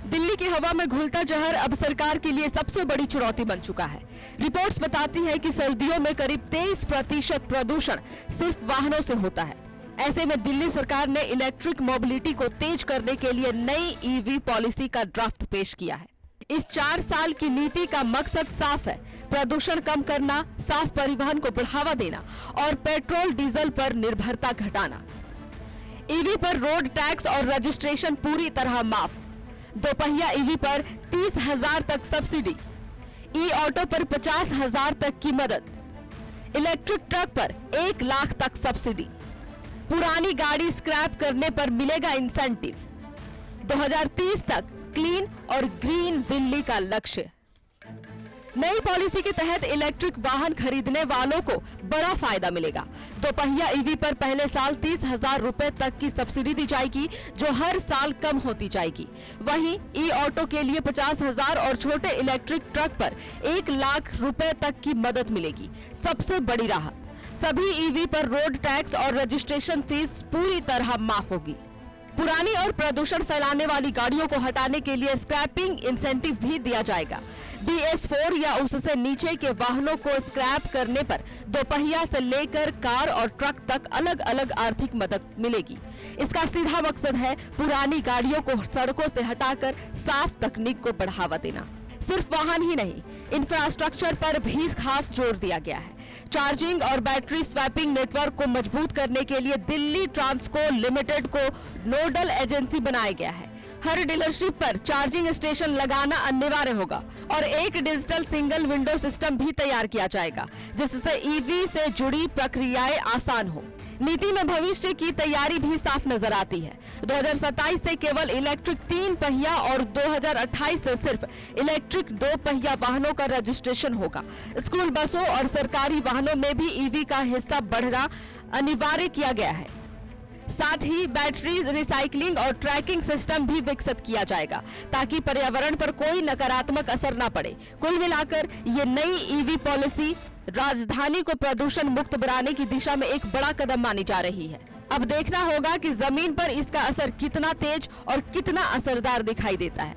दिल्ली की हवा में घुलता जहर अब सरकार के लिए सबसे बड़ी चुनौती बन चुका है। रिपोर्ट्स बताती हैं कि सर्दियों में करीब 23% प्रदूषण सिर्फ वाहनों से होता है। ऐसे में दिल्ली सरकार ने इलेक्ट्रिक मोबिलिटी को तेज करने के लिए नई ईवी पॉलिसी का ड्राफ्ट पेश किया है। इस 4 साल की नीति का मकसद साफ है, प्रदूषण कम करना, साफ परिवहन को बढ़ावा देना और पेट्रोल डीजल पर निर्भरता घटाना। ईवी पर रोड टैक्स और रजिस्ट्रेशन पूरी तरह माफ। दोपहिया ईवी पर 30,000 तक सब्सिडी, ई ऑटो पर 50,000 तक की मदद, इलेक्ट्रिक ट्रक पर 1 लाख तक सब्सिडी, पुरानी गाड़ी स्क्रैप करने पर मिलेगा इंसेंटिव। 2030 तक क्लीन और ग्रीन दिल्ली का लक्ष्य। नई पॉलिसी के तहत इलेक्ट्रिक वाहन खरीदने वालों को बड़ा फायदा मिलेगा। दोपहिया ईवी पर पहले साल 30,000 रुपए तक की सब्सिडी दी जाएगी, जो हर साल कम होती जाएगी। वहीं ई ऑटो के लिए 50,000 और छोटे इलेक्ट्रिक ट्रक पर 1 लाख रुपए तक की मदद मिलेगी। सबसे बड़ी राहत, सभी ईवी पर रोड टैक्स और रजिस्ट्रेशन फीस पूरी तरह माफ होगी। पुरानी और प्रदूषण फैलाने वाली गाड़ियों को हटाने के लिए स्क्रैपिंग इंसेंटिव भी दिया जाएगा। BS4 या उससे नीचे के वाहनों को स्क्रैप करने पर दोपहिया से लेकर कार और ट्रक तक अलग अलग आर्थिक मदद मिलेगी। इसका सीधा मकसद है पुरानी गाड़ियों को सड़कों से हटाकर साफ तकनीक को बढ़ावा देना। सिर्फ वाहन ही नहीं, इंफ्रास्ट्रक्चर पर भी खास जोर दिया गया है। चार्जिंग और बैटरी स्वैपिंग नेटवर्क को मजबूत करने के लिए दिल्ली ट्रांसको लिमिटेड को नोडल एजेंसी बनाया गया है। हर डीलरशिप पर चार्जिंग स्टेशन लगाना अनिवार्य होगा और एक डिजिटल सिंगल विंडो सिस्टम भी तैयार किया जाएगा, जिससे ईवी से जुड़ी प्रक्रियाएं आसान हो। नीति में भविष्य की तैयारी भी साफ नजर आती है। 2027 से केवल इलेक्ट्रिक 3 पहिया और 2028 से सिर्फ इलेक्ट्रिक 2 पहिया वाहनों का रजिस्ट्रेशन होगा। स्कूल बसों और सरकारी वाहनों में भी ईवी का हिस्सा बढ़ना अनिवार्य किया गया है। साथ ही बैटरी रिसाइकलिंग और ट्रैकिंग सिस्टम भी विकसित किया जाएगा, ताकि पर्यावरण पर कोई नकारात्मक असर न पड़े। कुल मिलाकर ये नई ईवी पॉलिसी राजधानी को प्रदूषण मुक्त बनाने की दिशा में एक बड़ा कदम मानी जा रही है। अब देखना होगा कि जमीन पर इसका असर कितना तेज और कितना असरदार दिखाई देता है।